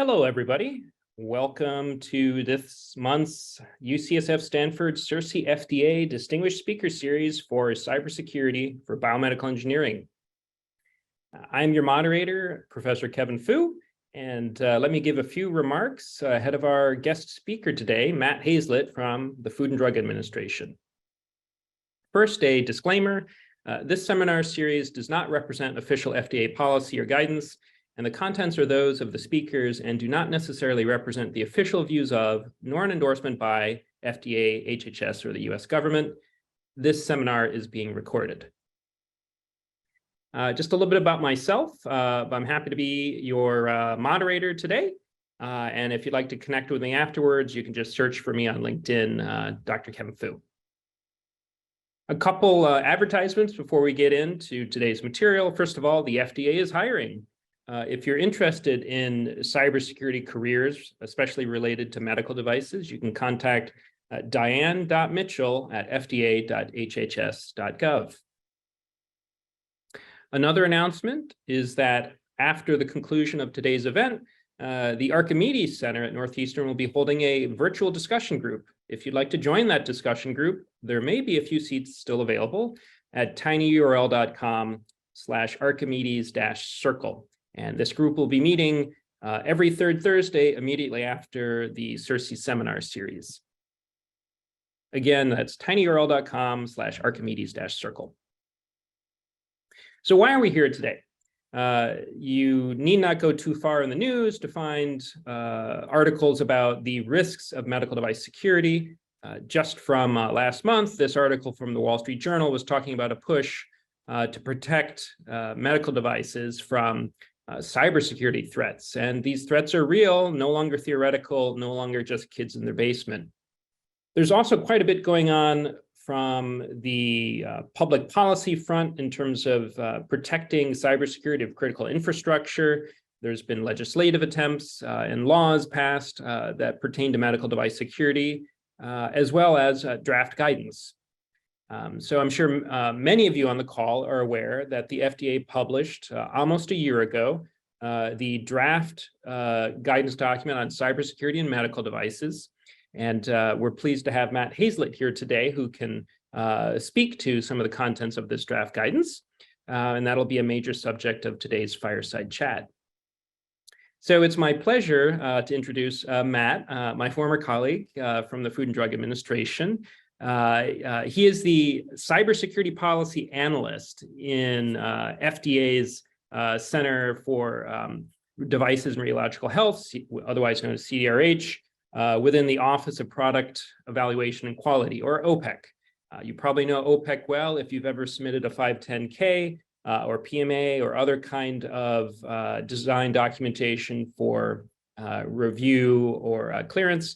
Hello, everybody. Welcome to this month's UCSF-Stanford CIRSE FDA Distinguished Speaker Series for Cybersecurity for Biomedical Engineering. I'm your moderator, Professor Kevin Fu, and let me give a few remarks ahead of our guest speaker today, Matt Hazelett from the Food and Drug Administration. First, a disclaimer. This seminar series does not represent official FDA policy or guidance, and the contents are those of the speakers and do not necessarily represent the official views of, nor an endorsement by FDA, HHS, or the US government. This seminar is being recorded. Just a little bit about myself. I'm happy to be your moderator today. And if you'd like to connect with me afterwards, you can just search for me on LinkedIn, Dr. Kevin Fu. A couple advertisements before we get into today's material. First of all, the FDA is hiring. If you're interested in cybersecurity careers, especially related to medical devices, you can contact diane.mitchell@fda.hhs.gov. Another announcement is that after the conclusion of today's event, the Archimedes Center at Northeastern will be holding a virtual discussion group. If you'd like to join that discussion group, there may be a few seats still available at tinyurl.com/archimedes-circle. And this group will be meeting every third Thursday immediately after the CIRSE seminar series. Again, that's tinyurl.com/archimedes-circle. So why are we here today? You need not go too far in the news to find articles about the risks of medical device security. Just from last month, this article from the Wall Street Journal was talking about a push to protect medical devices from cybersecurity threats. And these threats are real, no longer theoretical, no longer just kids in their basement. There's also quite a bit going on from the public policy front in terms of protecting cybersecurity of critical infrastructure. There's been legislative attempts and laws passed that pertain to medical device security, as well as draft guidance. So I'm sure many of you on the call are aware that the FDA published almost a year ago the draft guidance document on cybersecurity and medical devices. And we're pleased to have Matt Hazelett here today, who can speak to some of the contents of this draft guidance. And that'll be a major subject of today's fireside chat. So it's my pleasure to introduce Matt, my former colleague from the Food and Drug Administration. He is the Cybersecurity Policy Analyst in FDA's Center for Devices and Radiological Health, otherwise known as CDRH, within the Office of Product Evaluation and Quality, or OPEQ. You probably know OPEQ well if you've ever submitted a 510K or PMA or other kind of design documentation for review or clearance.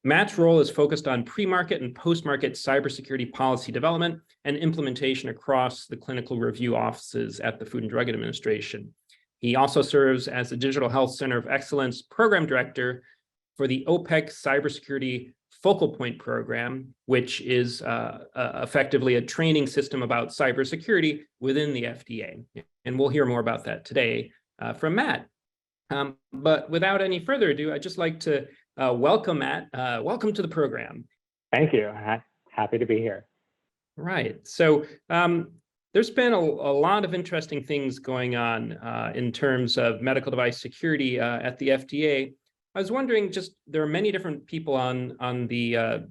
Matt's role is focused on pre-market and post-market cybersecurity policy development and implementation across the clinical review offices at the Food and Drug Administration. He also serves as the Digital Health Center of Excellence Program Director for the OPEQ Cybersecurity Focal Point Program, which is effectively a training system about cybersecurity within the FDA. And we'll hear more about that today from Matt. But without any further ado, I'd just like to welcome Matt. Welcome to the program. Thank you. Happy to be here. Right. So there's been a lot of interesting things going on in terms of medical device security at the FDA. I was wondering, there are many different people on the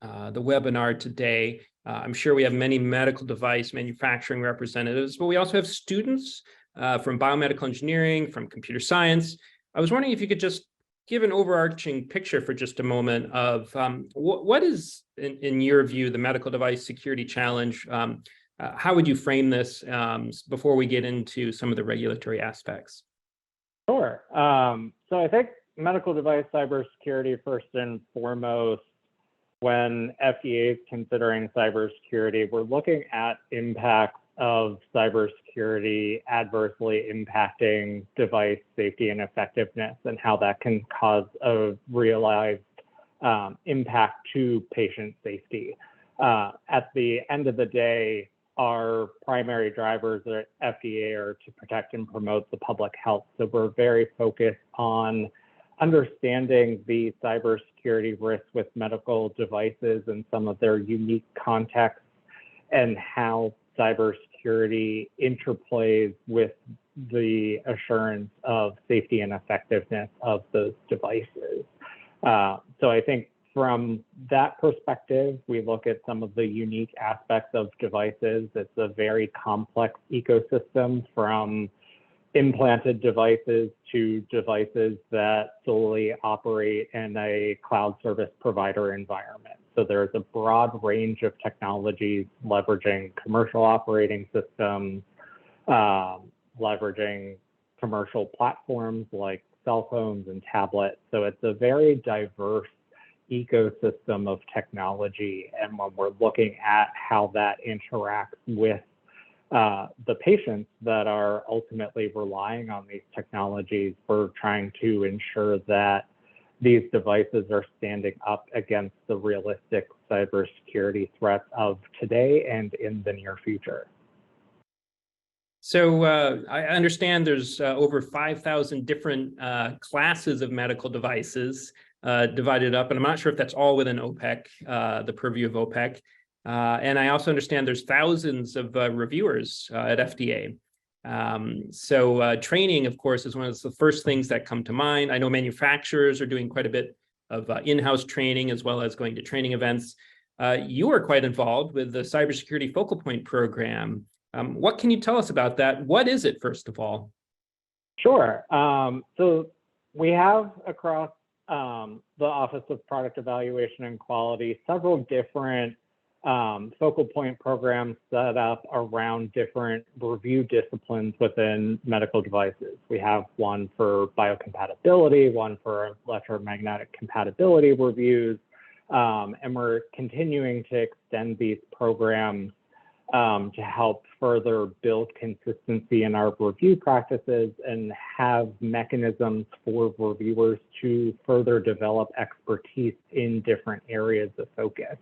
webinar today. I'm sure we have many medical device manufacturing representatives, but we also have students from biomedical engineering, from computer science. I was wondering if you could just give an overarching picture for just a moment of what is, in your view, the medical device security challenge. How would you frame this before we get into some of the regulatory aspects? Sure. So I think medical device cybersecurity, first and foremost, when FDA is considering cybersecurity, we're looking at impacts of cybersecurity adversely impacting device safety and effectiveness, and how that can cause a realized impact to patient safety. At the end of the day, our primary drivers at FDA are to protect and promote the public health. So we're very focused on understanding the cybersecurity risks with medical devices and some of their unique contexts and how cybersecurity interplays with the assurance of safety and effectiveness of those devices. So I think from that perspective, we look at some of the unique aspects of devices. It's a very complex ecosystem, from implanted devices to devices that solely operate in a cloud service provider environment. So there's a broad range of technologies leveraging commercial operating systems, leveraging commercial platforms like cell phones and tablets. So it's a very diverse ecosystem of technology. And when we're looking at how that interacts with the patients that are ultimately relying on these technologies, we're trying to ensure that these devices are standing up against the realistic cybersecurity threats of today and in the near future. So I understand there's over 5,000 different classes of medical devices divided up, and I'm not sure if that's all within OPEQ, the purview of OPEQ. And I also understand there's thousands of reviewers at FDA. So training, of course, is one of the first things that come to mind. I know manufacturers are doing quite a bit of in-house training as well as going to training events. You are quite involved with the Cybersecurity Focal Point program. What can you tell us about that? What is it, first of all? Sure. So we have across the Office of Product Evaluation and Quality several different focal point programs set up around different review disciplines within medical devices. We have one for biocompatibility, one for electromagnetic compatibility reviews, and we're continuing to extend these programs to help further build consistency in our review practices and have mechanisms for reviewers to further develop expertise in different areas of focus.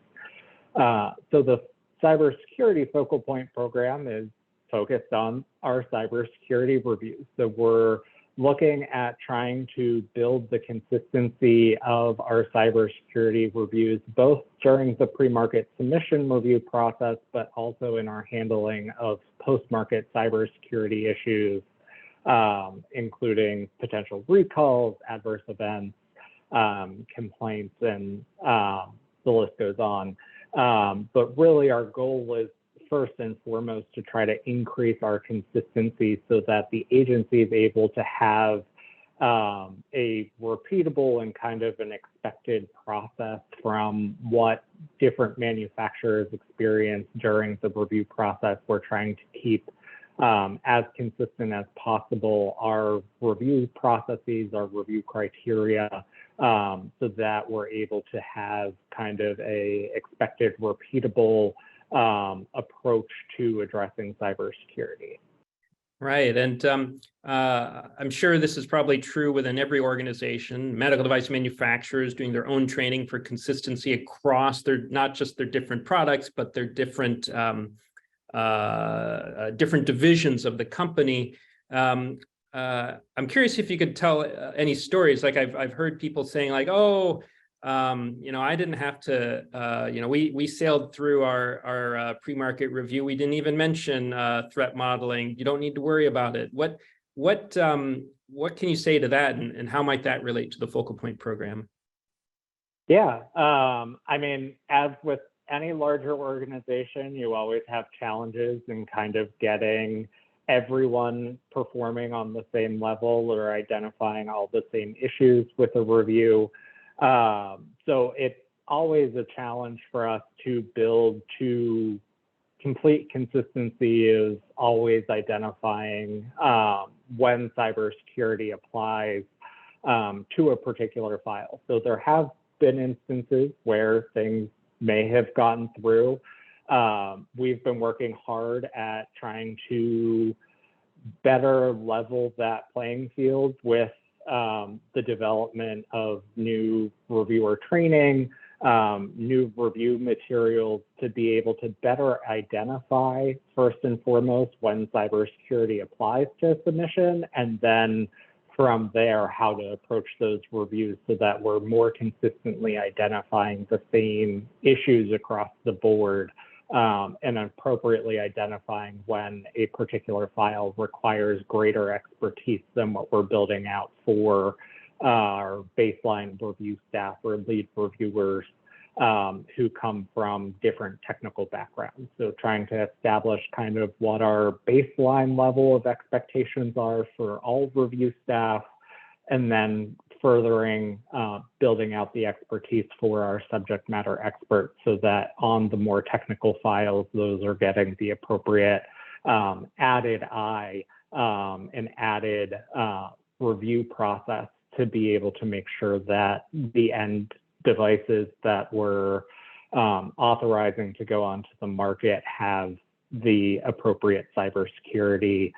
So the Cybersecurity Focal Point program is focused on our cybersecurity reviews. So we're looking at trying to build the consistency of our cybersecurity reviews, both during the pre-market submission review process, but also in our handling of post-market cybersecurity issues, including potential recalls, adverse events, complaints, and the list goes on. But really our goal is first and foremost to try to increase our consistency so that the agency is able to have a repeatable and kind of an expected process from what different manufacturers experience during the review process. We're trying to keep as consistent as possible our review processes, our review criteria, so that we're able to have kind of a expected repeatable approach to addressing cybersecurity. Right, and I'm sure this is probably true within every organization. Medical device manufacturers doing their own training for consistency across their, not just their different products, but their different different divisions of the company. I'm curious if you could tell any stories. Like I've heard people saying like, oh, I didn't have to, we sailed through our pre-market review. We didn't even mention threat modeling. You don't need to worry about it. What can you say to that, and how might that relate to the Focal Point program? Yeah, I mean, as with any larger organization, you always have challenges in kind of getting everyone performing on the same level or identifying all the same issues with a review. So it's always a challenge for us to build to complete consistency is always identifying when cybersecurity applies to a particular file. So there have been instances where things may have gotten through. We've been working hard at trying to better level that playing field with the development of new reviewer training, new review materials to be able to better identify, first and foremost, when cybersecurity applies to a submission, and then from there, how to approach those reviews so that we're more consistently identifying the same issues across the board, and appropriately identifying when a particular file requires greater expertise than what we're building out for our baseline review staff or lead reviewers who come from different technical backgrounds. So trying to establish kind of what our baseline level of expectations are for all review staff, and then furthering building out the expertise for our subject matter experts so that on the more technical files, those are getting the appropriate added eye and added review process to be able to make sure that the end devices that we're authorizing to go onto the market have the appropriate cybersecurity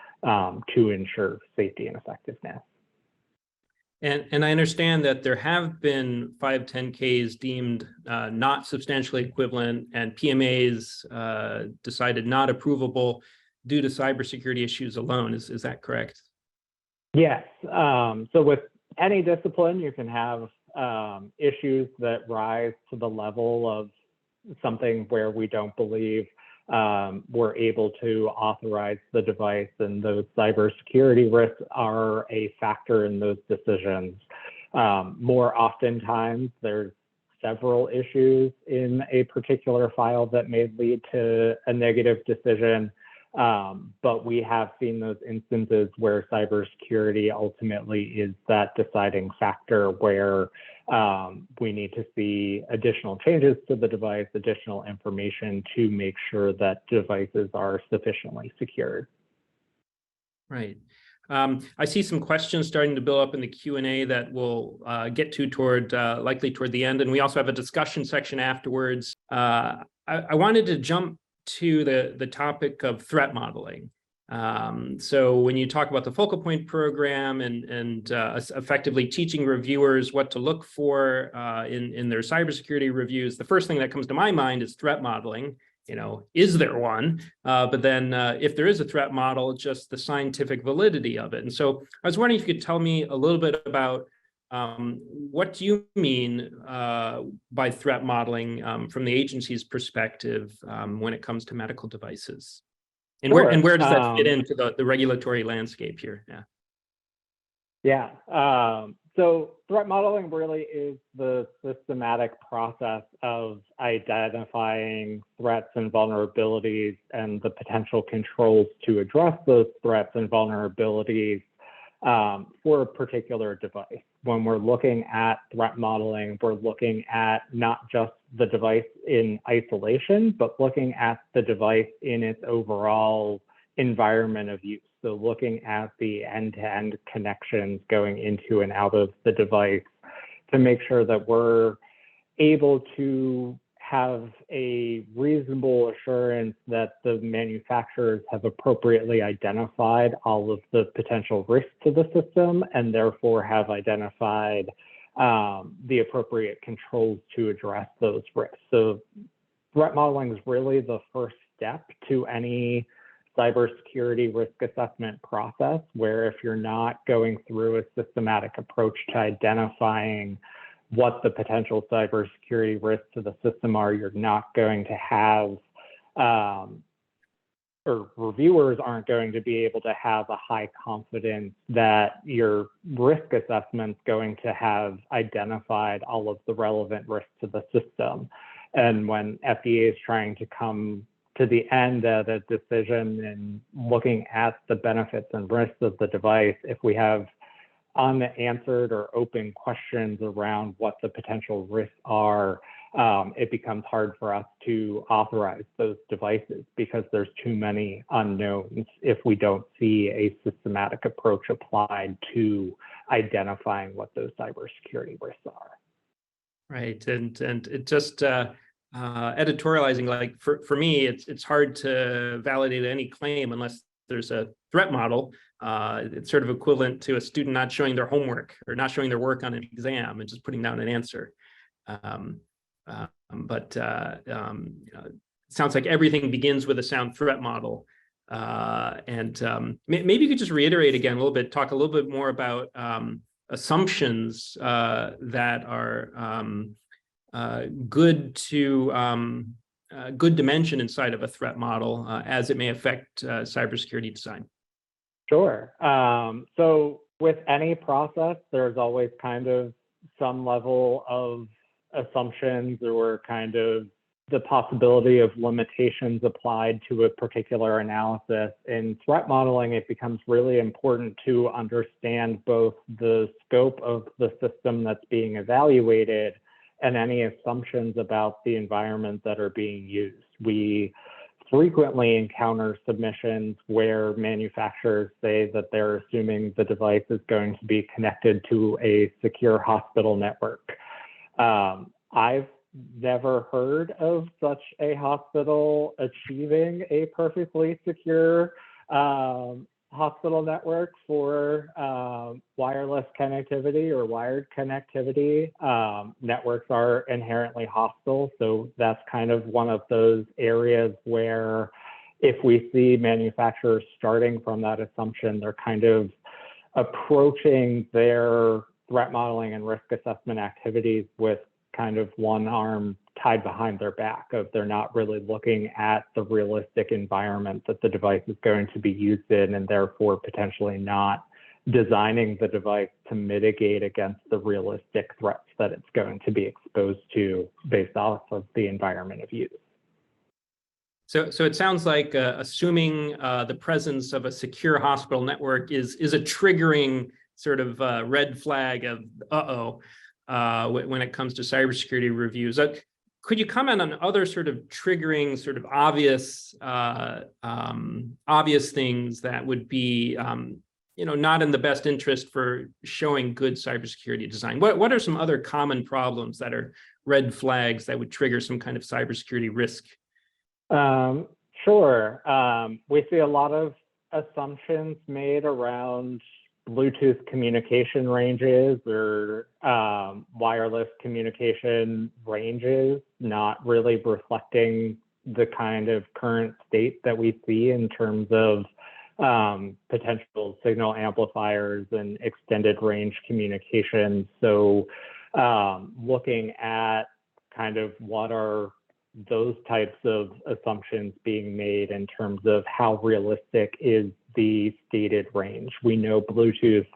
to ensure safety and effectiveness. And I understand that there have been 510Ks deemed not substantially equivalent, and PMAs decided not approvable due to cybersecurity issues alone. Is that correct? Yes. So with any discipline, you can have issues that rise to the level of something where we don't believe we're able to authorize the device, and those cybersecurity risks are a factor in those decisions. More oftentimes, there's several issues in a particular file that may lead to a negative decision. But we have seen those instances where cybersecurity ultimately is that deciding factor where we need to see additional changes to the device, additional information to make sure that devices are sufficiently secured. Right. I see some questions starting to build up in the Q&A that we'll get to likely toward the end. And we also have a discussion section afterwards. I wanted to jump to the topic of threat modeling. So when you talk about the focal point program and effectively teaching reviewers what to look for in their cybersecurity reviews, the first thing that comes to my mind is threat modeling. Is there one? But then if there is a threat model, just the scientific validity of it. And so I was wondering if you could tell me a little bit about what do you mean by threat modeling from the agency's perspective when it comes to medical devices? And Sure. where does that fit into the regulatory landscape here? Yeah. So threat modeling really is the systematic process of identifying threats and vulnerabilities and the potential controls to address those threats and vulnerabilities for a particular device. When we're looking at threat modeling, we're looking at not just the device in isolation, but looking at the device in its overall environment of use. So looking at the end-to-end connections going into and out of the device to make sure that we're able to have a reasonable assurance that the manufacturers have appropriately identified all of the potential risks to the system and therefore have identified the appropriate controls to address those risks. So threat modeling is really the first step to any cybersecurity risk assessment process, where if you're not going through a systematic approach to identifying what the potential cybersecurity risks to the system are, you're not going to have, or reviewers aren't going to be able to have a high confidence that your risk assessment's going to have identified all of the relevant risks to the system. And when FDA is trying to come to the end of the decision and looking at the benefits and risks of the device, if we have unanswered or open questions around what the potential risks are, it becomes hard for us to authorize those devices because there's too many unknowns if we don't see a systematic approach applied to identifying what those cybersecurity risks are. Right, and it just editorializing, like for me, it's hard to validate any claim unless there's a threat model. It's sort of equivalent to a student not showing their homework or not showing their work on an exam and just putting down an answer. sounds like everything begins with a sound threat model. Maybe you could just reiterate again a little bit, talk a little bit more about assumptions that are good dimension inside of a threat model as it may affect cybersecurity design. Sure. So with any process, there's always kind of some level of assumptions or kind of the possibility of limitations applied to a particular analysis. In threat modeling, it becomes really important to understand both the scope of the system that's being evaluated and any assumptions about the environment that are being used. We frequently encounter submissions where manufacturers say that they're assuming the device is going to be connected to a secure hospital network. I've never heard of such a hospital achieving a perfectly secure hospital network for wireless connectivity or wired connectivity. Networks are inherently hostile, so that's kind of one of those areas where if we see manufacturers starting from that assumption, they're kind of approaching their threat modeling and risk assessment activities with kind of one arm tied behind their back, of they're not really looking at the realistic environment that the device is going to be used in, and therefore potentially not designing the device to mitigate against the realistic threats that it's going to be exposed to based off of the environment of use. So it sounds like assuming the presence of a secure hospital network is a triggering sort of red flag of when it comes to cybersecurity reviews. Could you comment on other sort of triggering, sort of obvious things that would be, not in the best interest for showing good cybersecurity design? What are some other common problems that are red flags that would trigger some kind of cybersecurity risk? Sure. We see a lot of assumptions made around Bluetooth communication ranges or wireless communication ranges, not really reflecting the kind of current state that we see in terms of potential signal amplifiers and extended range communication. So looking at kind of what are those types of assumptions being made in terms of how realistic is the stated range. We know Bluetooth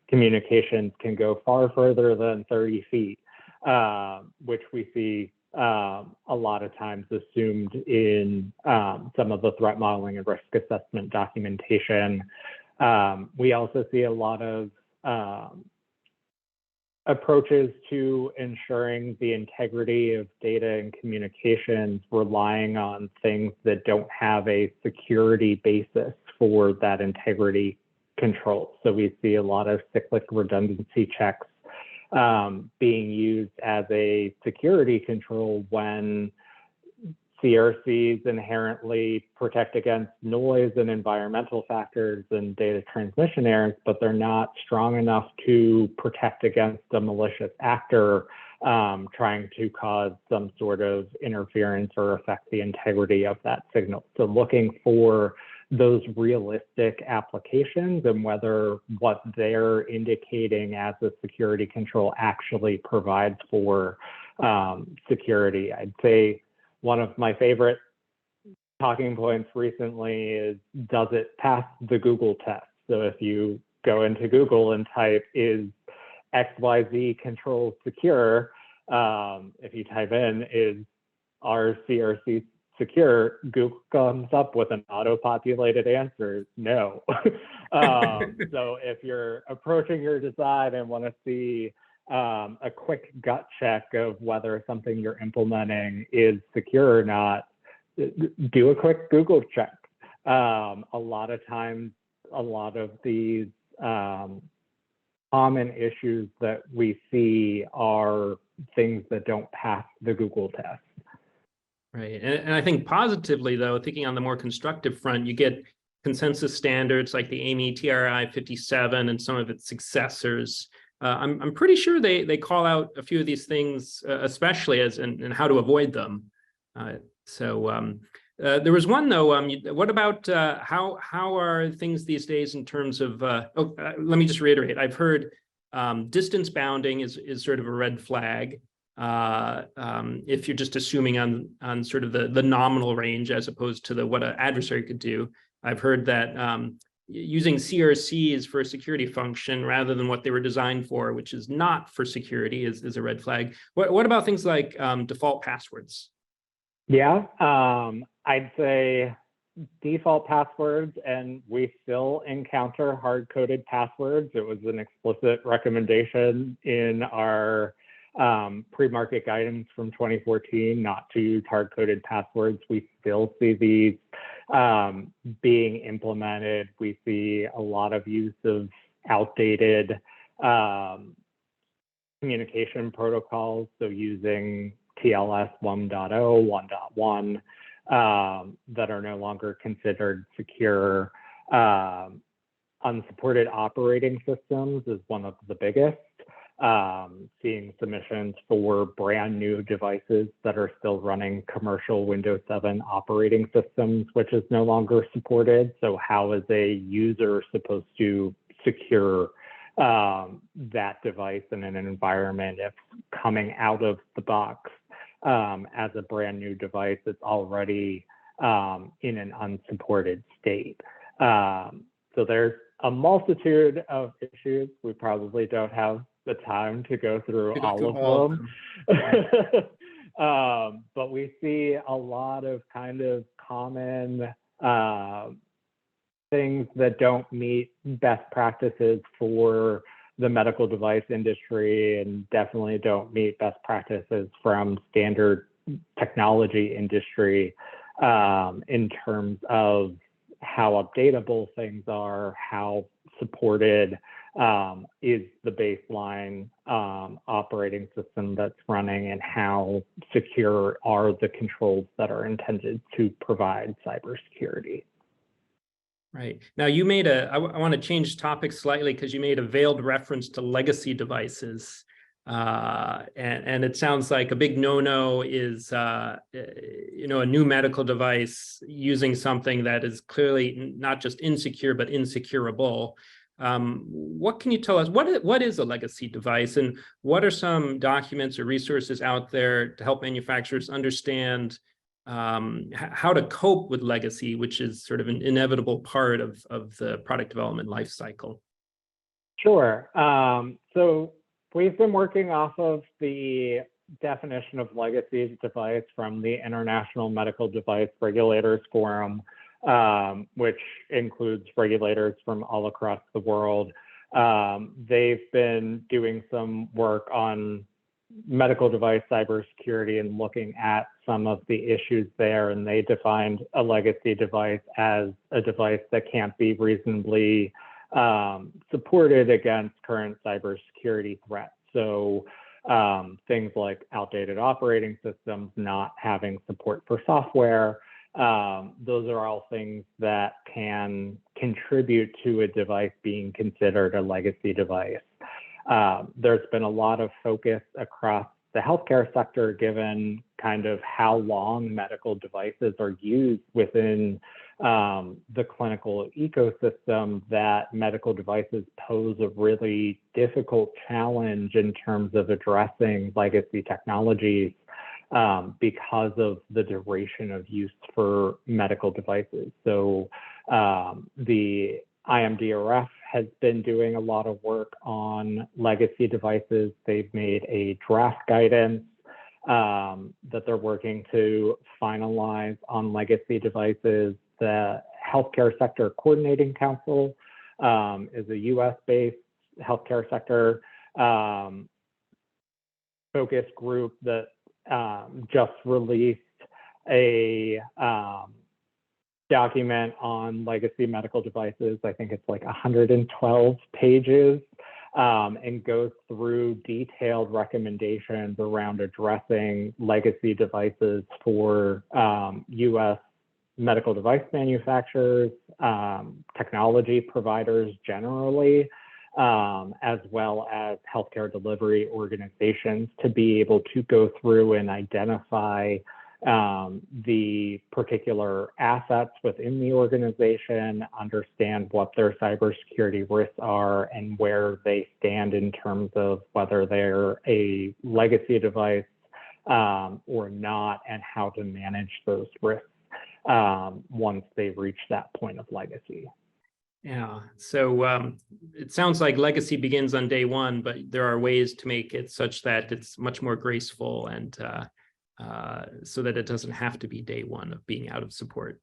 communications can go far further than 30 feet, which we see a lot of times assumed in some of the threat modeling and risk assessment documentation. We also see a lot of approaches to ensuring the integrity of data and communications relying on things that don't have a security basis for that integrity control. So we see a lot of cyclic redundancy checks being used as a security control when CRCs inherently protect against noise and environmental factors and data transmission errors, but they're not strong enough to protect against a malicious actor trying to cause some sort of interference or affect the integrity of that signal. So looking for those realistic applications and whether what they're indicating as a security control actually provides for security. I'd say one of my favorite talking points recently is, does it pass the Google test? So if you go into Google and type, is XYZ control secure? If you type in, is our CRC secure? Google comes up with an auto-populated answer, no. So if you're approaching your design and want to see a quick gut check of whether something you're implementing is secure or not, do a quick Google check. A lot of times, a lot of these common issues that we see are things that don't pass the Google test. Right. And I think positively, though, thinking on the more constructive front, you get consensus standards like the AMI TRI 57 and some of its successors I'm pretty sure they call out a few of these things, especially as and how to avoid them. There was one though. What about how are things these days in terms of? Let me just reiterate. I've heard distance bounding is sort of a red flag. If you're just assuming on sort of the nominal range as opposed to what an adversary could do. I've heard that using CRCs for a security function rather than what they were designed for, which is not for security, is a red flag. What about things like default passwords? Yeah, I'd say default passwords, and we still encounter hard-coded passwords. It was an explicit recommendation in our pre-market guidance from 2014 not to use hard-coded passwords. We still see these being implemented. We see a lot of use of outdated communication protocols, so using TLS 1.0, 1.1 that are no longer considered secure. Unsupported operating systems is one of the biggest. Seeing submissions for brand new devices that are still running commercial Windows 7 operating systems, which is no longer supported. So how is a user supposed to secure that device in an environment if coming out of the box as a brand new device it's already in an unsupported state? So there's a multitude of issues. We probably don't have the time to go through all of them. But we see a lot of kind of common things that don't meet best practices for the medical device industry and definitely don't meet best practices from standard technology industry in terms of how updatable things are, how supported is the baseline operating system that's running, and how secure are the controls that are intended to provide cybersecurity. Right. Now you made I want to change topics slightly because you made a veiled reference to legacy devices. And it sounds like a big no-no is, a new medical device using something that is clearly not just insecure, but insecurable. What can you tell us? What is a legacy device, and what are some documents or resources out there to help manufacturers understand how to cope with legacy, which is sort of an inevitable part of the product development life cycle? Sure. So we've been working off of the definition of legacy device from the International Medical Device Regulators Forum, which includes regulators from all across the world. They've been doing some work on medical device cybersecurity and looking at some of the issues there, and they defined a legacy device as a device that can't be reasonably supported against current cybersecurity threats. So things like outdated operating systems, not having support for software, those are all things that can contribute to a device being considered a legacy device. There's been a lot of focus across the healthcare sector, given kind of how long medical devices are used within the clinical ecosystem, that medical devices pose a really difficult challenge in terms of addressing legacy technologies because of the duration of use for medical devices. So the IMDRF has been doing a lot of work on legacy devices. They've made a draft guidance that they're working to finalize on legacy devices. The Healthcare Sector Coordinating Council is a US-based healthcare sector focus group that just released a document on legacy medical devices. I think it's like 112 pages, and goes through detailed recommendations around addressing legacy devices for US medical device manufacturers, technology providers generally, as well as healthcare delivery organizations to be able to go through and identify the particular assets within the organization, understand what their cybersecurity risks are and where they stand in terms of whether they're a legacy device or not, and how to manage those risks once they reach that point of legacy. Yeah, so it sounds like legacy begins on day one, but there are ways to make it such that it's much more graceful and so that it doesn't have to be day one of being out of support.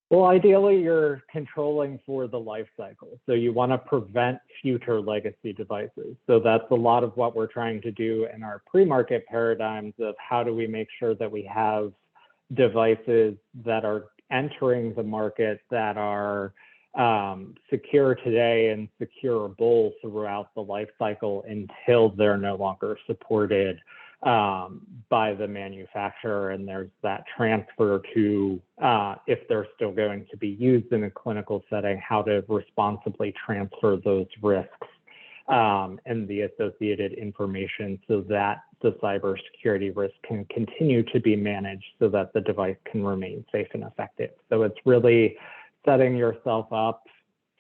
Well, ideally, you're controlling for the life cycle. So you want to prevent future legacy devices. So that's a lot of what we're trying to do in our pre-market paradigms of how do we make sure that we have devices that are entering the market that are secure today and secureable throughout the life cycle until they're no longer supported by the manufacturer, and there's that transfer to, if they're still going to be used in a clinical setting, how to responsibly transfer those risks and the associated information so that the cybersecurity risk can continue to be managed so that the device can remain safe and effective. So it's really setting yourself up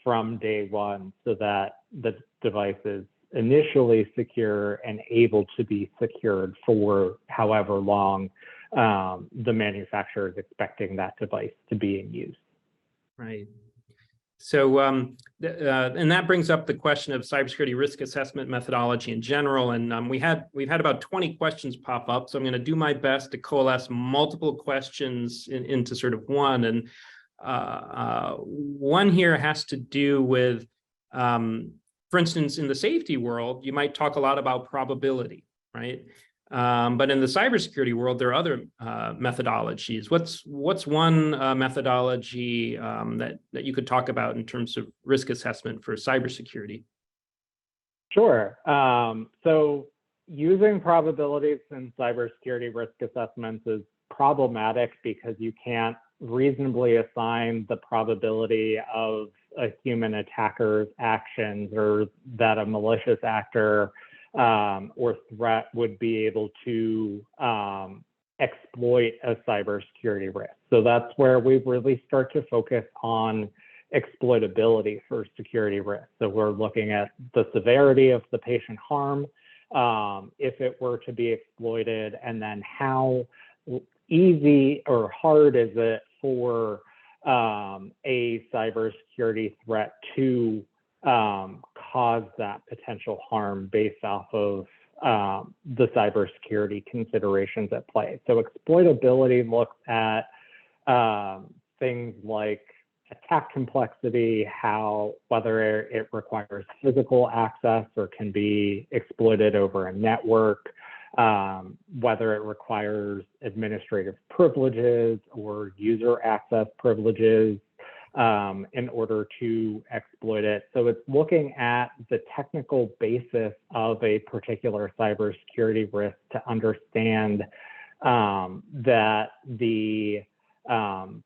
from day one so that the device is initially secure and able to be secured for however long the manufacturer is expecting that device to be in use. Right. So, and that brings up the question of cybersecurity risk assessment methodology in general. And we've had about 20 questions pop up. So I'm going to do my best to coalesce multiple questions into sort of one. And one here has to do with, for instance, in the safety world, you might talk a lot about probability, right? But in the cybersecurity world, there are other methodologies. What's one methodology that you could talk about in terms of risk assessment for cybersecurity? Sure. So using probabilities in cybersecurity risk assessments is problematic because you can't reasonably assign the probability of a human attacker's actions or that a malicious actor or threat would be able to exploit a cybersecurity risk. So that's where we really start to focus on exploitability for security risk. So we're looking at the severity of the patient harm, if it were to be exploited, and then how easy or hard is it for a cybersecurity threat to cause that potential harm based off of the cybersecurity considerations at play. So exploitability looks at things like attack complexity, whether it requires physical access or can be exploited over a network, whether it requires administrative privileges or user access privileges in order to exploit it. So it's looking at the technical basis of a particular cybersecurity risk to understand that the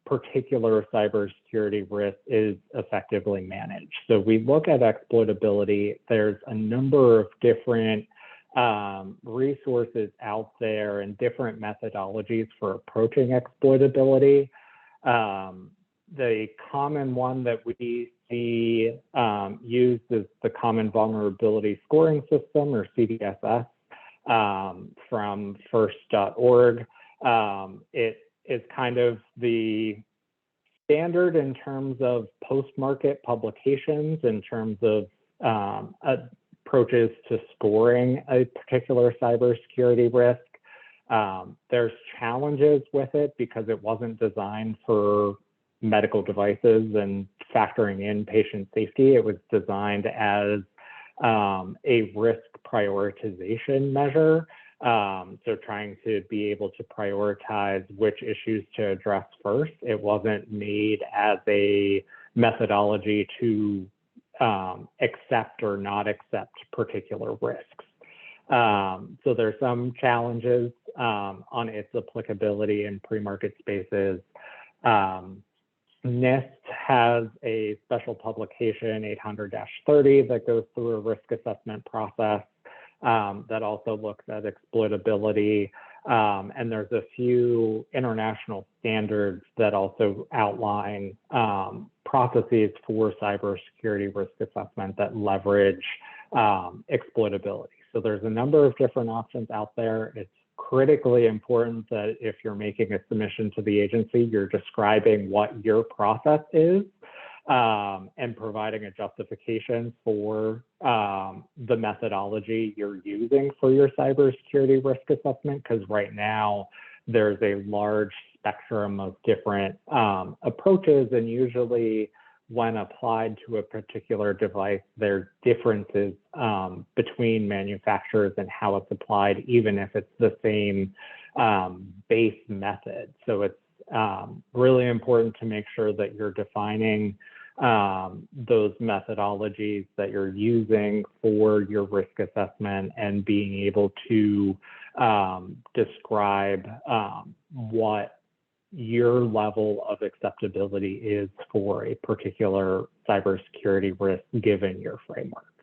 particular cybersecurity risk is effectively managed. So we look at exploitability. There's a number of different resources out there and different methodologies for approaching exploitability. The common one that we see used is the Common Vulnerability Scoring System, or CDSS, from first.org. It is kind of the standard in terms of post-market publications, in terms of approaches to scoring a particular cybersecurity risk. There's challenges with it because it wasn't designed for medical devices and factoring in patient safety. It was designed as a risk prioritization measure. So trying to be able to prioritize which issues to address first. It wasn't made as a methodology to accept or not accept particular risks. So there's some challenges on its applicability in pre-market spaces. NIST has a special publication, 800-30, that goes through a risk assessment process that also looks at exploitability. And there's a few international standards that also outline processes for cybersecurity risk assessment that leverage exploitability. So there's a number of different options out there. It's critically important that if you're making a submission to the agency, you're describing what your process is and providing a justification for the methodology you're using for your cybersecurity risk assessment, because right now there's a large spectrum of different approaches, and usually when applied to a particular device, there are differences between manufacturers and how it's applied, even if it's the same base method. So it's really important to make sure that you're defining those methodologies that you're using for your risk assessment and being able to describe what your level of acceptability is for a particular cybersecurity risk given your framework.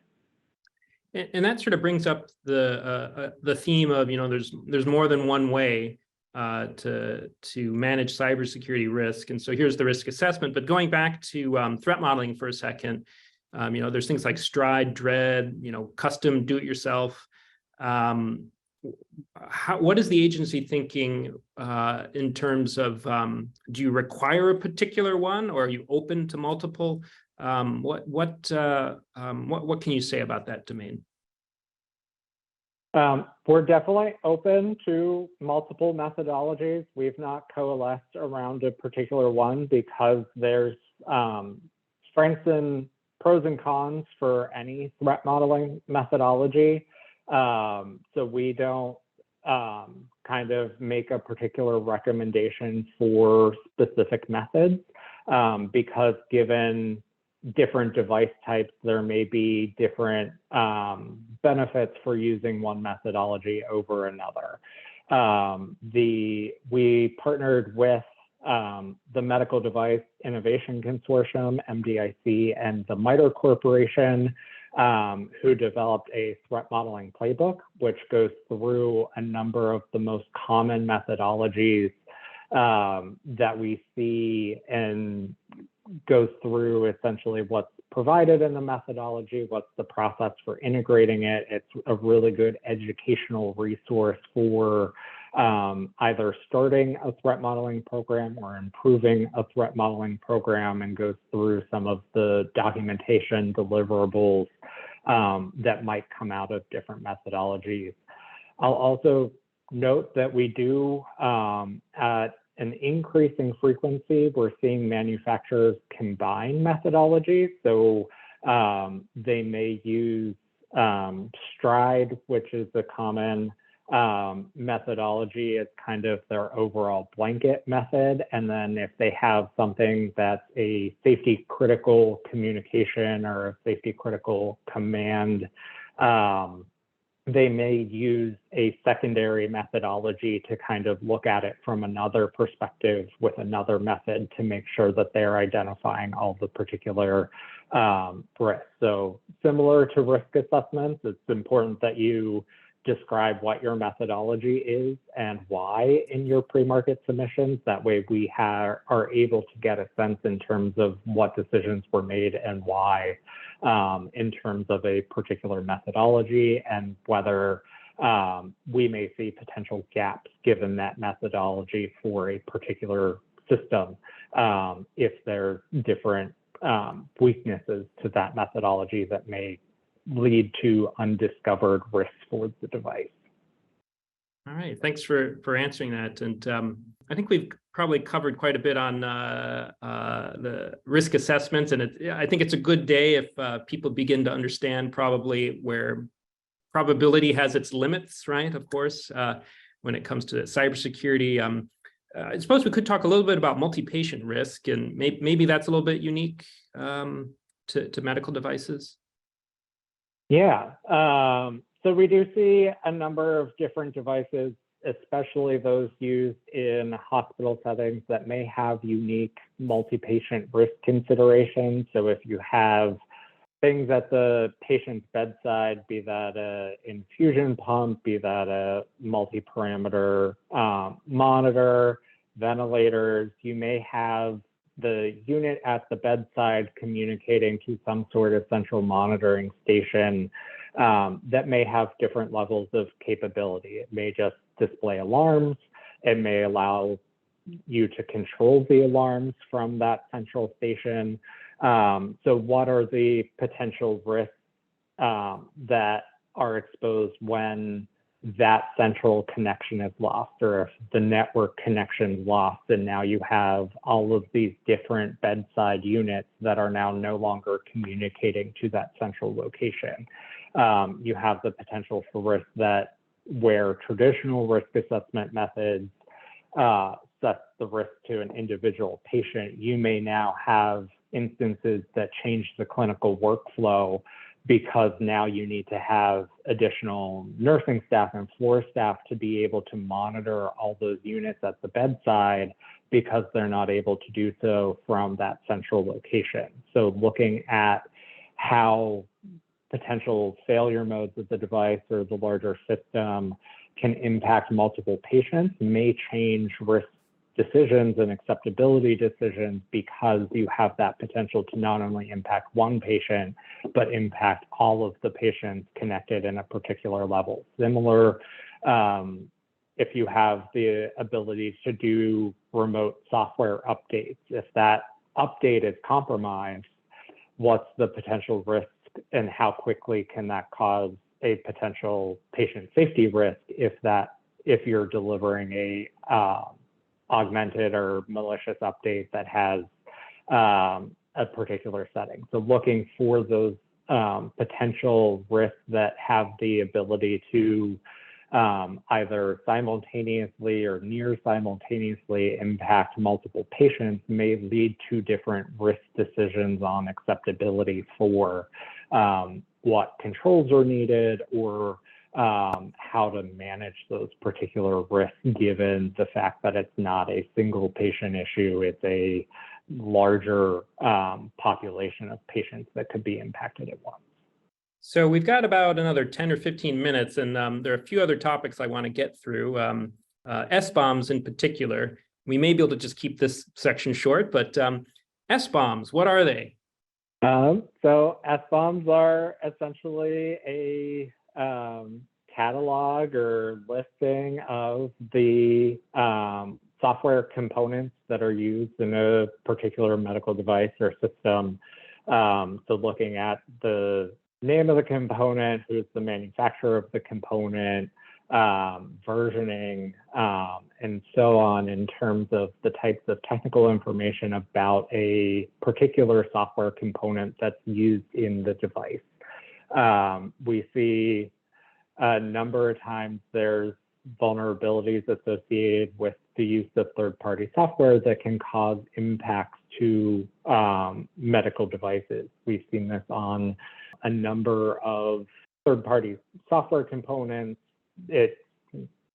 And that sort of brings up the theme of, there's more than one way to manage cybersecurity risk. And so here's the risk assessment. But going back to threat modeling for a second, there's things like STRIDE, DREAD, custom do-it-yourself. What is the agency thinking in terms of, do you require a particular one, or are you open to multiple? What can you say about that domain? We're definitely open to multiple methodologies. We've not coalesced around a particular one because there's strengths and pros and cons for any threat modeling methodology. So we don't kind of make a particular recommendation for specific methods because given different device types, there may be different benefits for using one methodology over another. We partnered with the Medical Device Innovation Consortium, MDIC, and the MITRE Corporation, who developed a threat modeling playbook, which goes through a number of the most common methodologies that we see and goes through essentially what's provided in the methodology, what's the process for integrating it. It's a really good educational resource for either starting a threat modeling program or improving a threat modeling program, and goes through some of the documentation deliverables that might come out of different methodologies. I'll also note that we do, at an increasing frequency, we're seeing manufacturers combine methodologies. So they may use STRIDE, which is the common methodology, as kind of their overall blanket method. And then if they have something that's a safety critical communication or a safety critical command, they may use a secondary methodology to kind of look at it from another perspective with another method to make sure that they're identifying all the particular risks. So similar to risk assessments, it's important that you describe what your methodology is and why in your pre-market submissions. That way we are able to get a sense in terms of what decisions were made and why in terms of a particular methodology, and whether we may see potential gaps given that methodology for a particular system if there are different weaknesses to that methodology that may lead to undiscovered risks for the device. All right, thanks for answering that. And I think we've probably covered quite a bit on the risk assessments, and I think it's a good day if people begin to understand probably where probability has its limits, right? Of course, when it comes to cybersecurity. I suppose we could talk a little bit about multi-patient risk, and maybe that's a little bit unique to medical devices. Yeah, so we do see a number of different devices especially those used in hospital settings that may have unique multi-patient risk considerations. So if you have things at the patient's bedside, be that an infusion pump, be that a multi-parameter monitor, ventilators, you may have the unit at the bedside communicating to some sort of central monitoring station that may have different levels of capability. It may just display alarms. It may allow you to control the alarms from that central station. So what are the potential risks that are exposed when that central connection is lost, or if the network connection is lost, and now you have all of these different bedside units that are now no longer communicating to that central location. You have the potential for risk that where traditional risk assessment methods set the risk to an individual patient, you may now have instances that change the clinical workflow because now you need to have additional nursing staff and floor staff to be able to monitor all those units at the bedside because they're not able to do so from that central location. So looking at how potential failure modes of the device or the larger system can impact multiple patients may change risk decisions and acceptability decisions because you have that potential to not only impact one patient, but impact all of the patients connected in a particular level. Similar, if you have the ability to do remote software updates, if that update is compromised, what's the potential risk and how quickly can that cause a potential patient safety risk if you're delivering a augmented or malicious update that has a particular setting. So looking for those potential risks that have the ability to either simultaneously or near simultaneously impact multiple patients may lead to different risk decisions on acceptability for what controls are needed or how to manage those particular risks given the fact that it's not a single patient issue, it's a larger population of patients that could be impacted at once. So we've got about another 10 or 15 minutes, and there are a few other topics I want to get through. SBOMs in particular. We may be able to just keep this section short, but SBOMs, what are they? So SBOMs are essentially a catalog or listing of the software components that are used in a particular medical device or system. So looking at the name of the component, who's the manufacturer of the component, versioning, and so on in terms of the types of technical information about a particular software component that's used in the device. We see a number of times there's vulnerabilities associated with the use of third-party software that can cause impacts to medical devices. We've seen this on a number of third-party software components. It's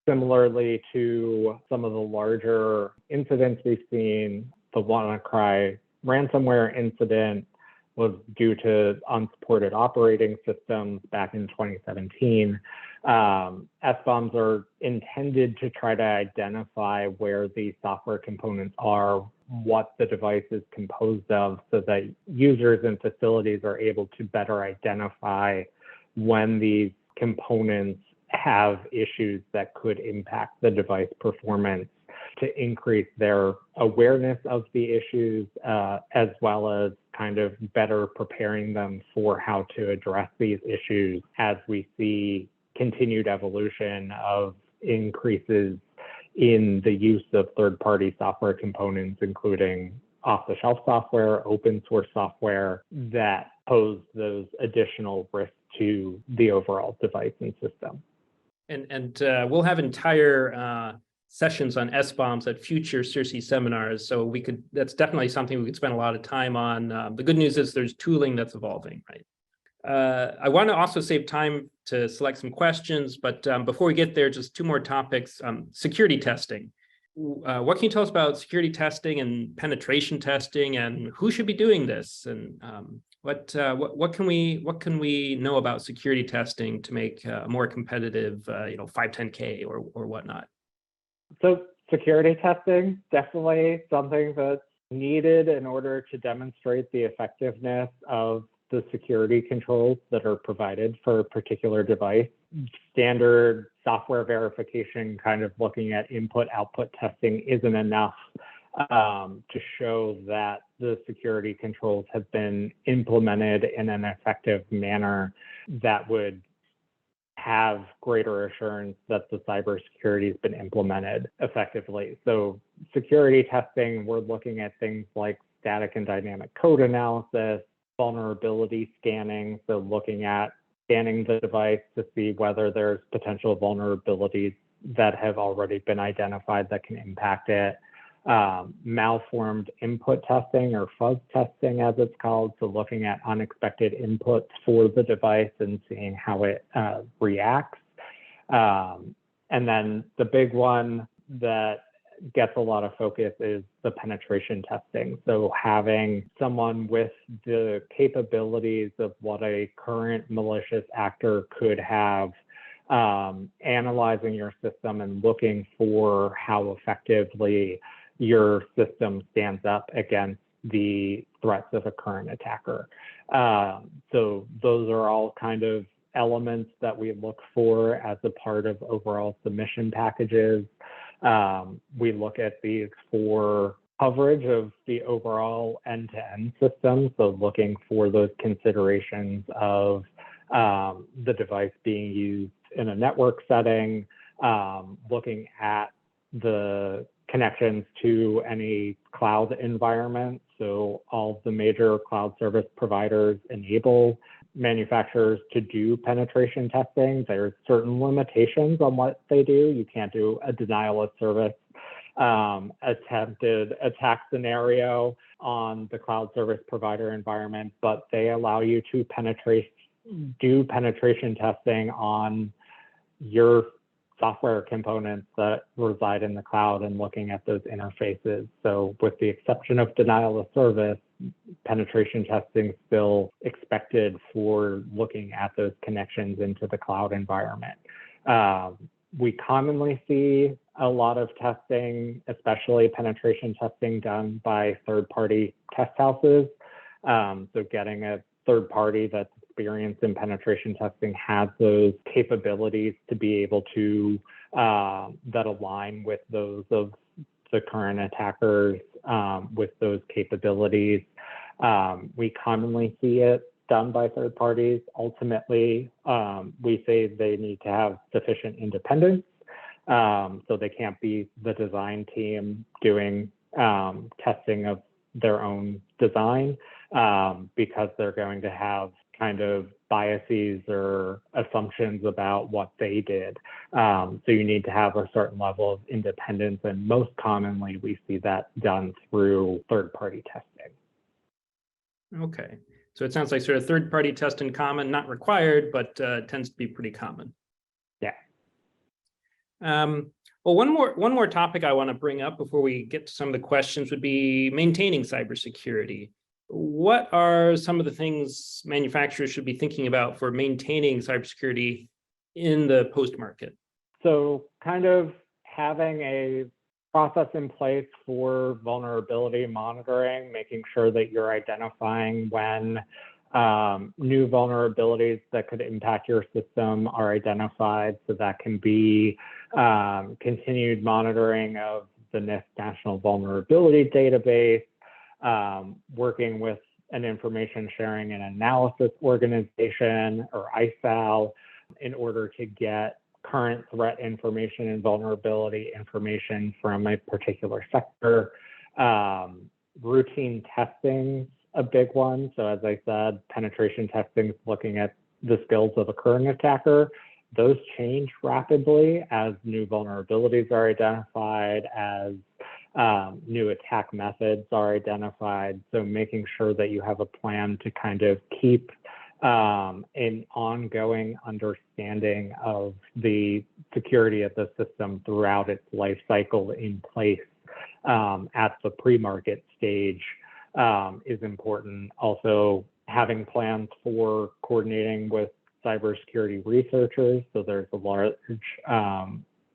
similarly to some of the larger incidents we've seen. The WannaCry ransomware incident was due to unsupported operating systems back in 2017. SBOMs are intended to try to identify where these software components are, what the device is composed of, so that users and facilities are able to better identify when these components have issues that could impact the device performance, to increase their awareness of the issues, as well as kind of better preparing them for how to address these issues as we see continued evolution of increases in the use of third-party software components, including off-the-shelf software, open source software that pose those additional risks to the overall device and system. And we'll have entire sessions on SBOMs at future CIRSE seminars. So that's definitely something we could spend a lot of time on. The good news is there's tooling that's evolving, right? I want to also save time to select some questions, but before we get there, just two more topics. Security testing. What can you tell us about security testing and penetration testing, and who should be doing this? And what can we know about security testing to make a more competitive, 510K or whatnot? So security testing, definitely something that's needed in order to demonstrate the effectiveness of the security controls that are provided for a particular device. Standard software verification, kind of looking at input-output testing, isn't enough to show that the security controls have been implemented in an effective manner that would have greater assurance that the cybersecurity has been implemented effectively. So security testing, we're looking at things like static and dynamic code analysis, vulnerability scanning, so looking at scanning the device to see whether there's potential vulnerabilities that have already been identified that can impact it. Malformed input testing, or fuzz testing as it's called, so looking at unexpected inputs for the device and seeing how it reacts. And then the big one that gets a lot of focus is the penetration testing. So having someone with the capabilities of what a current malicious actor could have, analyzing your system and looking for how effectively your system stands up against the threats of a current attacker. So those are all kind of elements that we look for as a part of overall submission packages. We look at these for coverage of the overall end-to-end system, so looking for those considerations of the device being used in a network setting, looking at the connections to any cloud environment. So all the major cloud service providers enable manufacturers to do penetration testing. There's certain limitations on what they do. You can't do a denial of service attempted attack scenario on the cloud service provider environment, but they allow you to do penetration testing on your software components that reside in the cloud and looking at those interfaces. So with the exception of denial of service, penetration testing is still expected for looking at those connections into the cloud environment. We commonly see a lot of testing, especially penetration testing, done by third-party test houses. So getting a third party that's experienced in penetration testing has those capabilities to be able to that align with those of the current attackers with those capabilities. We commonly see it done by third parties. Ultimately, we say they need to have sufficient independence, so they can't be the design team doing testing of their own design, because they're going to have kind of biases or assumptions about what they did. So you need to have a certain level of independence, and most commonly we see that done through third-party testing. Okay, so it sounds like sort of third-party testing common, not required, but tends to be pretty common. Yeah. Well, one more topic I want to bring up before we get to some of the questions would be maintaining cybersecurity. What are some of the things manufacturers should be thinking about for maintaining cybersecurity in the post-market? So kind of having a process in place for vulnerability monitoring, making sure that you're identifying when new vulnerabilities that could impact your system are identified. So that can be continued monitoring of the NIST National Vulnerability Database, working with an information sharing and analysis organization, or ISAL, in order to get current threat information and vulnerability information from a particular sector. Routine testing, a big one. So as I said, penetration testing is looking at the skills of a current attacker. Those change rapidly as new vulnerabilities are identified, as new attack methods are identified. So making sure that you have a plan to kind of keep an ongoing understanding of the security of the system throughout its life cycle in place at the pre-market stage is important. Also, having plans for coordinating with cybersecurity researchers. So there's a large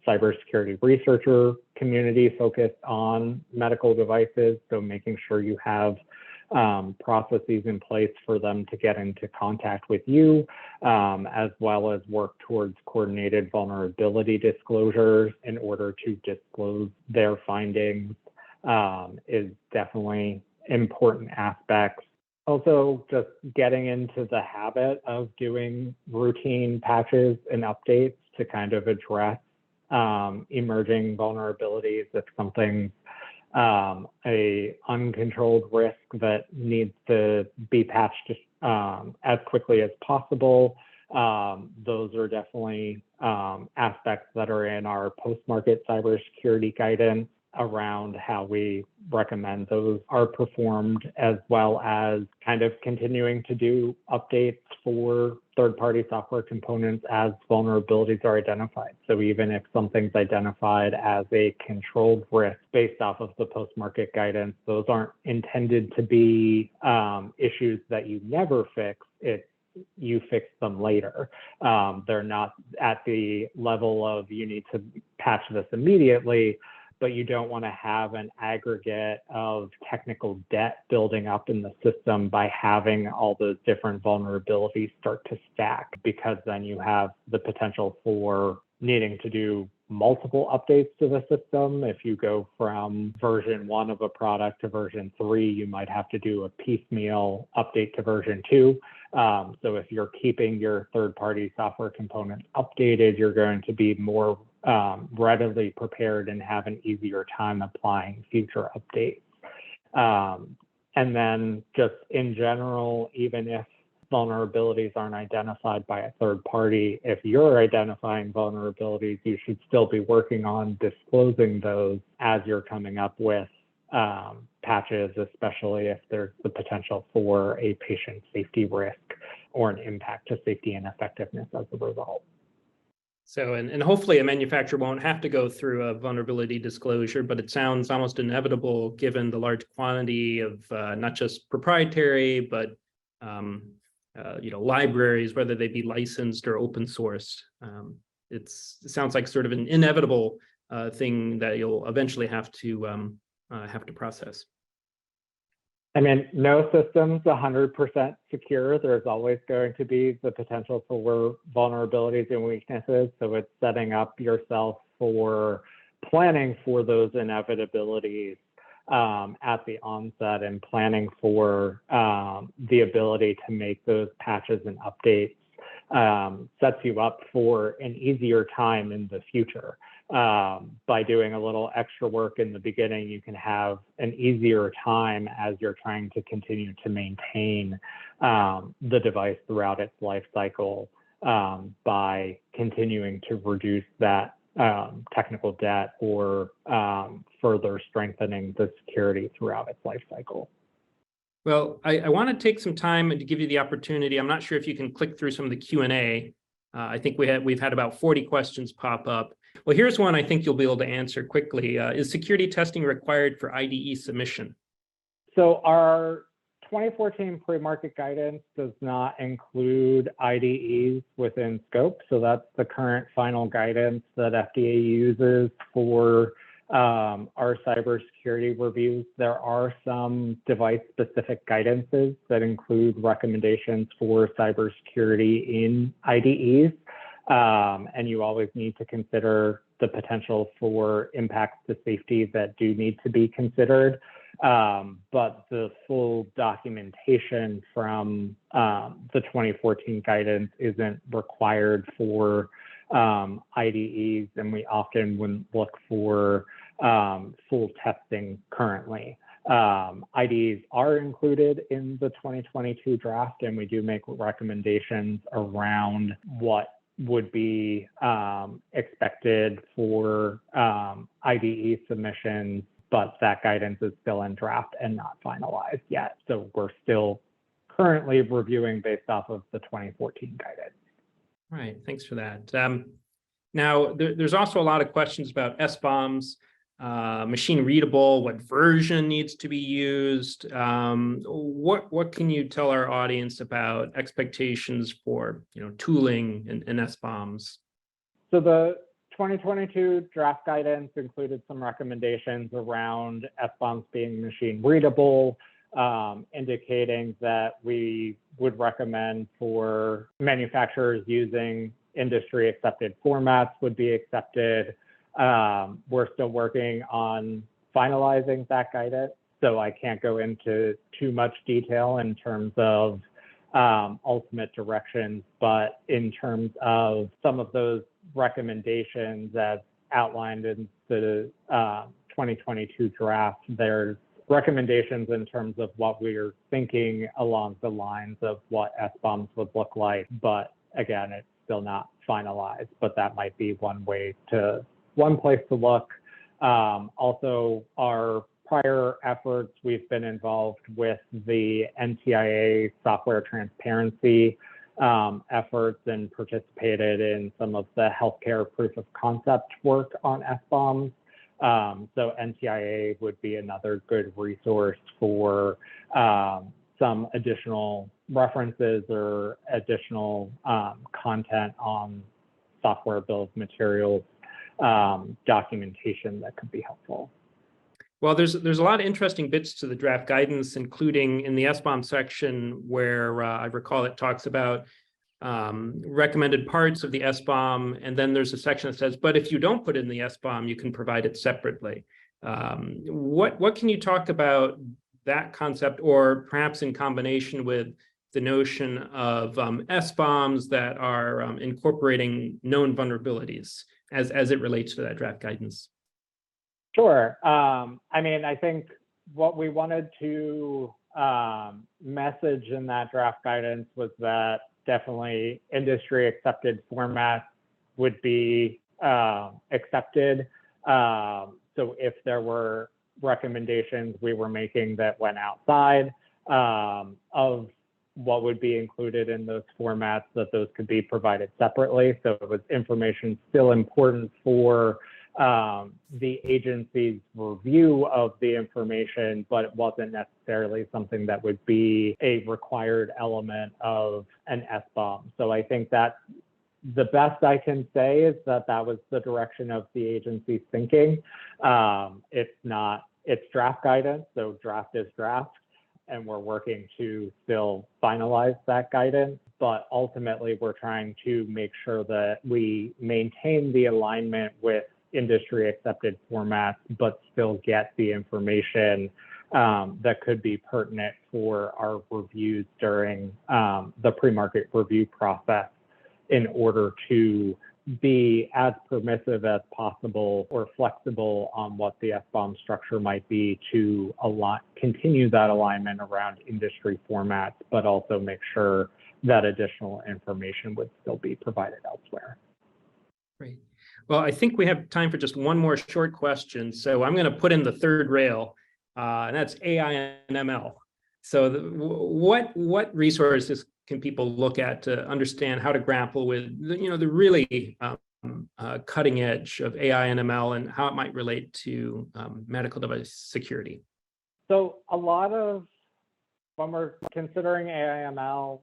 cybersecurity researcher community focused on medical devices. So making sure you have processes in place for them to get into contact with you, as well as work towards coordinated vulnerability disclosures in order to disclose their findings is definitely important aspects. Also, just getting into the habit of doing routine patches and updates to kind of address emerging vulnerabilities if something's a uncontrolled risk that needs to be patched as quickly as possible. Those are definitely aspects that are in our post-market cybersecurity guidance around how we recommend those are performed, as well as kind of continuing to do updates for third-party software components as vulnerabilities are identified. So even if something's identified as a controlled risk based off of the post-market guidance, those aren't intended to be issues that you never fix. You fix them later. They're not at the level of you need to patch this immediately, but you don't want to have an aggregate of technical debt building up in the system by having all those different vulnerabilities start to stack, because then you have the potential for needing to do multiple updates to the system. If you go from version 1 of a product to version 3, you might have to do a piecemeal update to version 2. So if you're keeping your third-party software components updated, you're going to be more readily prepared and have an easier time applying future updates. And then just in general, even if vulnerabilities aren't identified by a third party, if you're identifying vulnerabilities, you should still be working on disclosing those as you're coming up with patches, especially if there's the potential for a patient safety risk or an impact to safety and effectiveness as a result. So, and hopefully a manufacturer won't have to go through a vulnerability disclosure, but it sounds almost inevitable given the large quantity of not just proprietary, but libraries, whether they be licensed or open source. It sounds like sort of an inevitable thing that you'll eventually have to process. I mean, no system's 100% secure. There's always going to be the potential for vulnerabilities and weaknesses. So it's setting up yourself for planning for those inevitabilities at the onset, and planning for the ability to make those patches and updates sets you up for an easier time in the future. By doing a little extra work in the beginning, you can have an easier time as you're trying to continue to maintain the device throughout its life cycle by continuing to reduce that technical debt or further strengthening the security throughout its life cycle. Well, I want to take some time to give you the opportunity. I'm not sure if you can click through some of the Q&A. I think we've had about 40 questions pop up. Well, here's one I think you'll be able to answer quickly. Is security testing required for IDE submission? So our 2014 pre-market guidance does not include IDEs within scope. So that's the current final guidance that FDA uses for our cybersecurity reviews. There are some device-specific guidances that include recommendations for cybersecurity in IDEs. And you always need to consider the potential for impacts to safety that do need to be considered. But the full documentation from the 2014 guidance isn't required for IDEs, and we often wouldn't look for full testing currently. IDEs are included in the 2022 draft, and we do make recommendations around what would be expected for IDE submissions, but that guidance is still in draft and not finalized yet. So we're still currently reviewing based off of the 2014 guidance. Right, thanks for that. Now, there's also a lot of questions about SBOMs, machine readable, what version needs to be used. What can you tell our audience about expectations for tooling and SBOMs? So the 2022 draft guidance included some recommendations around SBOMs being machine readable, indicating that we would recommend for manufacturers using industry accepted formats would be accepted. We're still working on finalizing that guidance, so I can't go into too much detail in terms of ultimate directions, but in terms of some of those recommendations as outlined in the 2022 draft, there's recommendations in terms of what we're thinking along the lines of what SBOMs would look like, but again, it's still not finalized, but that might be one place to look. Also, our prior efforts, we've been involved with the NTIA software transparency efforts and participated in some of the healthcare proof of concept work on SBOMs. So NTIA would be another good resource for some additional references or additional content on software bill of materials documentation that could be helpful. Well, there's a lot of interesting bits to the draft guidance, including in the SBOM section where I recall it talks about recommended parts of the SBOM, and then there's a section that says, but if you don't put it in the SBOM, you can provide it separately. What can you talk about that concept, or perhaps in combination with the notion of SBOMs that are incorporating known vulnerabilities as it relates to that draft guidance? Sure. I mean, I think what we wanted to message in that draft guidance was that definitely industry accepted formats would be accepted. So if there were recommendations we were making that went outside of what would be included in those formats, that those could be provided separately. So it was information still important for the agency's review of the information, but it wasn't necessarily something that would be a required element of an SBOM. So I think that the best I can say is that that was the direction of the agency's thinking. It's draft guidance, so draft is draft, and we're working to still finalize that guidance. But ultimately, we're trying to make sure that we maintain the alignment with industry accepted formats, but still get the information that could be pertinent for our reviews during the pre-market review process in order to be as permissive as possible or flexible on what the SBOM structure might be to continue that alignment around industry formats, but also make sure that additional information would still be provided elsewhere. Great. Well, I think we have time for just one more short question. So I'm going to put in the third rail, and that's AI and ML. So what resources can people look at to understand how to grapple with the really cutting edge of AI and ML and how it might relate to medical device security? So a lot of, when we're considering AI ML,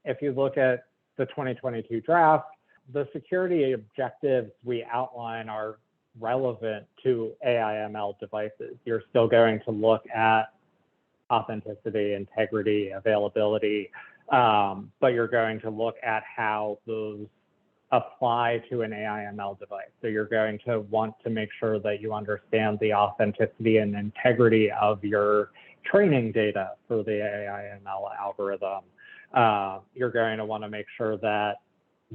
if you look at the 2022 draft, the security objectives we outline are relevant to AI ML devices. You're still going to look at authenticity, integrity, availability, but you're going to look at how those apply to an AI ML device. So you're going to want to make sure that you understand the authenticity and integrity of your training data for the AI ML algorithm. You're going to want to make sure that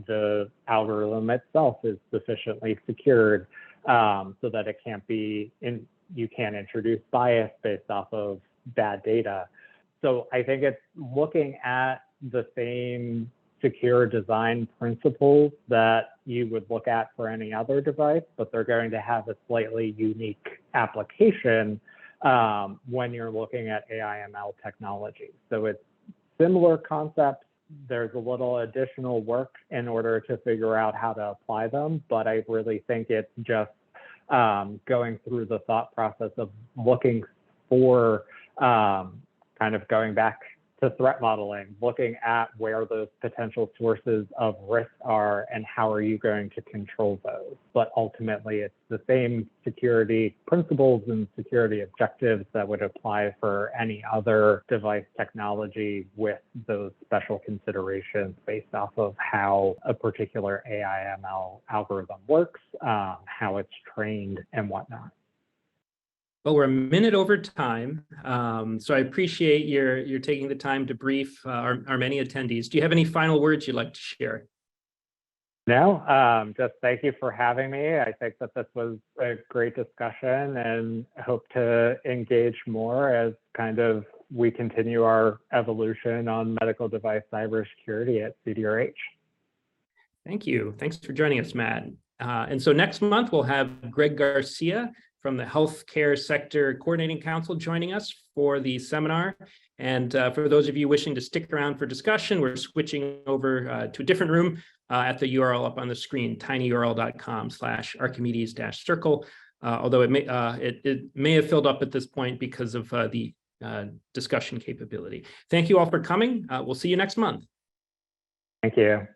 the algorithm itself is sufficiently secured so that it can't be you can't introduce bias based off of bad data. So I think it's looking at the same secure design principles that you would look at for any other device, but they're going to have a slightly unique application when you're looking at AI ML technology. So it's similar concepts. There's a little additional work in order to figure out how to apply them, but I really think it's just going through the thought process of looking for kind of going back to threat modeling, looking at where those potential sources of risk are and how are you going to control those. But ultimately, it's the same security principles and security objectives that would apply for any other device technology, with those special considerations based off of how a particular AI/ML algorithm works, how it's trained, and whatnot. Well, we're a minute over time, so I appreciate your taking the time to brief our many attendees. Do you have any final words you'd like to share? No, just thank you for having me. I think that this was a great discussion, and hope to engage more as kind of we continue our evolution on medical device cybersecurity at CDRH. Thank you. Thanks for joining us, Matt. And so next month, we'll have Greg Garcia from the Healthcare Sector Coordinating Council joining us for the seminar. And for those of you wishing to stick around for discussion, we're switching over to a different room at the URL up on the screen, tinyurl.com/Archimedes-circle, although it may have filled up at this point because of the discussion capability. Thank you all for coming. We'll see you next month. Thank you.